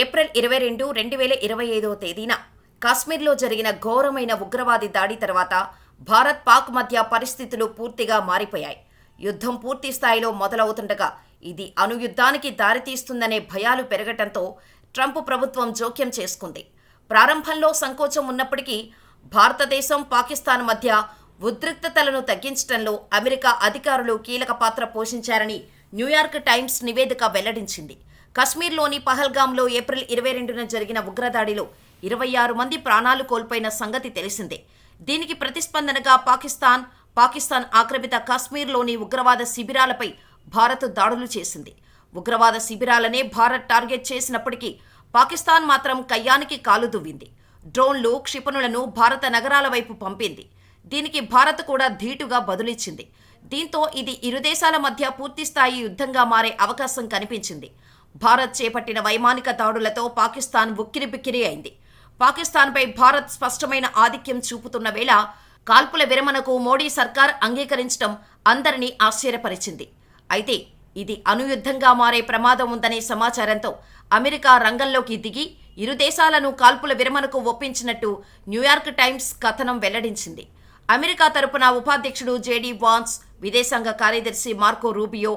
April 22, 2025 తేదీన కాశ్మీర్లో జరిగిన ఘోరమైన ఉగ్రవాది దాడి తర్వాత భారత్ పాక్ మధ్య పరిస్థితులు పూర్తిగా మారిపోయాయి. యుద్ధం పూర్తి స్థాయిలో మొదలవుతుండగా ఇది అణుయుద్ధానికి దారితీస్తుందనే భయాలు పెరగటంతో ట్రంప్ ప్రభుత్వం జోక్యం చేసుకుంది. ప్రారంభంలో సంకోచం ఉన్నప్పటికీ భారతదేశం, పాకిస్తాన్ మధ్య ఉద్రిక్తతలను తగ్గించడంలో అమెరికా అధికారులు కీలక పాత్ర పోషించారని న్యూయార్క్ టైమ్స్ నివేదిక వెల్లడించింది. కశ్మీర్లోని పహల్గాంలో ఏప్రిల్ 22న జరిగిన ఉగ్రదాడిలో 26 మంది ప్రాణాలు కోల్పోయిన సంగతి తెలిసిందే. దీనికి ప్రతిస్పందనగా పాకిస్తాన్ ఆక్రమిత కశ్మీర్లోని ఉగ్రవాద శిబిరాలపై భారత్ దాడులు చేసింది. ఉగ్రవాద శిబిరాలనే భారత్ టార్గెట్ చేసినప్పటికీ పాకిస్తాన్ మాత్రం కయ్యానికి కాలు దువ్వింది. డ్రోన్లు, క్షిపణులను భారత నగరాల వైపు పంపింది. దీనికి భారత్ కూడా ధీటుగా బదులిచ్చింది. దీంతో ఇది ఇరు దేశాల మధ్య పూర్తిస్థాయి యుద్ధంగా మారే అవకాశం కనిపించింది. భారత్ చేపట్టిన వైమానిక దాడులతో పాకిస్తాన్ ఉక్కిరిబిక్కిరి అయింది. పాకిస్తాన్పై భారత్ స్పష్టమైన ఆధిక్యం చూపుతున్న వేళ కాల్పుల విరమణకు మోడీ సర్కార్ అంగీకరించడం అందరినీ ఆశ్చర్యపరిచింది. అయితే ఇది అణుయుద్ధంగా మారే ప్రమాదం ఉందనే సమాచారంతో అమెరికా రంగంలోకి దిగి ఇరు దేశాలను కాల్పుల విరమణకు ఒప్పించినట్టు న్యూయార్క్ టైమ్స్ కథనం వెల్లడించింది. అమెరికా తరపున ఉపాధ్యక్షుడు జేడీ వాన్స్, విదేశాంగ కార్యదర్శి మార్కో రూబియో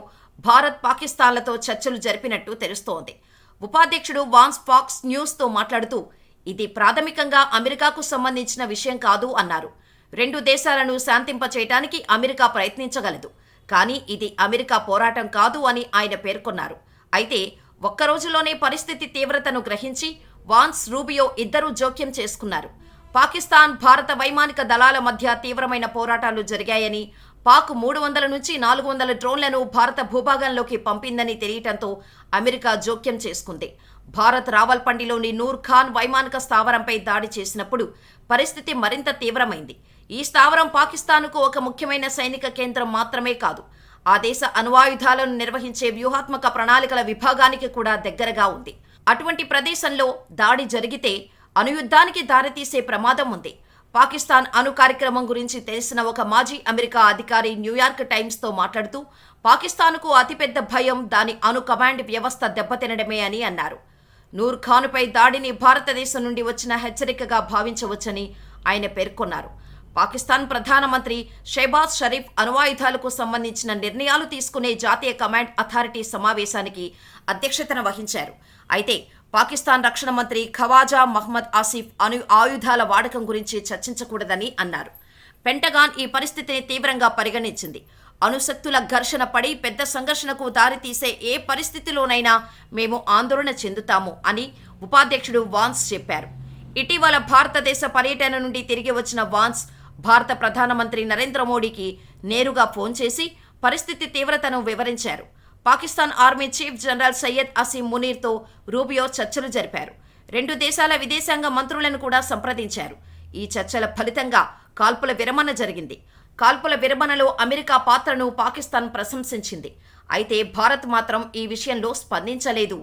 భారత్, పాకిస్తాన్లతో చర్చలు జరిపినట్టు తెలుస్తోంది. ఉపాధ్యక్షుడు వాన్స్ ఫాక్స్ న్యూస్తో మాట్లాడుతూ ఇది ప్రాథమికంగా అమెరికాకు సంబంధించిన విషయం కాదు అన్నారు. రెండు దేశాలను శాంతింపచేయటానికి అమెరికా ప్రయత్నించగలదు, కానీ ఇది అమెరికా పోరాటం కాదు అని ఆయన పేర్కొన్నారు. అయితే ఒక్కరోజులోనే పరిస్థితి తీవ్రతను గ్రహించి వాన్స్, రూబియో ఇద్దరూ జోక్యం చేసుకున్నారు. పాకిస్తాన్, భారత వైమానిక దళాల మధ్య తీవ్రమైన పోరాటాలు జరిగాయని, పాక్ 300 నుంచి 400 డ్రోన్లను భారత భూభాగంలోకి పంపిందని తెలియటంతో అమెరికా జోక్యం చేసుకుంది. భారత్ రావల్పిండిలోని నూర్ ఖాన్ వైమానిక స్థావరంపై దాడి చేసినప్పుడు పరిస్థితి మరింత తీవ్రమైంది. ఈ స్థావరం పాకిస్తాన్కు ఒక ముఖ్యమైన సైనిక కేంద్రం మాత్రమే కాదు, ఆ దేశ అణ్వాయుధాలను నిర్వహించే వ్యూహాత్మక ప్రణాళికల విభాగానికి కూడా దగ్గరగా ఉంది. అటువంటి ప్రదేశంలో దాడి జరిగితే అణుయుద్ధానికి దారితీసే ప్రమాదం ఉంది. పాకిస్తాన్ అణు కార్యక్రమం గురించి తెలిసిన ఒక మాజీ అమెరికా అధికారి న్యూయార్క్ టైమ్స్తో మాట్లాడుతూ పాకిస్తాన్కు అతిపెద్ద భయం దాని అణు కమాండ్ వ్యవస్థ దెబ్బతినడమే అని అన్నారు. నూర్ ఖాన్పై దాడిని భారతదేశం నుండి వచ్చిన హెచ్చరికగా భావించవచ్చని ఆయన పేర్కొన్నారు. పాకిస్తాన్ ప్రధానమంత్రి షెహబాజ్ షరీఫ్ అణ్వాయుధాలకు సంబంధించిన నిర్ణయాలు తీసుకునే జాతీయ కమాండ్ అథారిటీ సమావేశానికి అధ్యక్షతన వహించారు. అయితే పాకిస్తాన్ రక్షణ మంత్రి ఖవాజా మహ్మద్ ఆసిఫ్ ఆయుధాల వాడకం గురించి చర్చించకూడదని అన్నారు. పెంటగాన్ ఈ పరిస్థితిని తీవ్రంగా పరిగణించింది. అణుశక్తుల ఘర్షణ పడి పెద్ద సంఘర్షణకు దారితీసే ఏ పరిస్థితిలోనైనా మేము ఆందోళన చెందుతాము అని ఉపాధ్యక్షుడు వాన్స్ చెప్పారు. ఇటీవల భారతదేశ పర్యటన నుండి తిరిగి వచ్చిన వాన్స్ భారత ప్రధానమంత్రి నరేంద్ర మోడీకి నేరుగా ఫోన్ చేసి పరిస్థితి తీవ్రతను వివరించారు. Pakistan army chief general Syed Asim మునీర్తో రూబియో చర్చలు జరిపారు. రెండు దేశాల విదేశాంగ మంత్రులను కూడా సంప్రదించారు. ఈ చర్చల ఫలితంగా కాల్పుల విరమణ జరిగింది. కాల్పుల విరమణలో అమెరికా పాత్రను పాకిస్తాన్ ప్రశంసించింది. అయితే భారత్ మాత్రం ఈ విషయంలో స్పందించలేదు.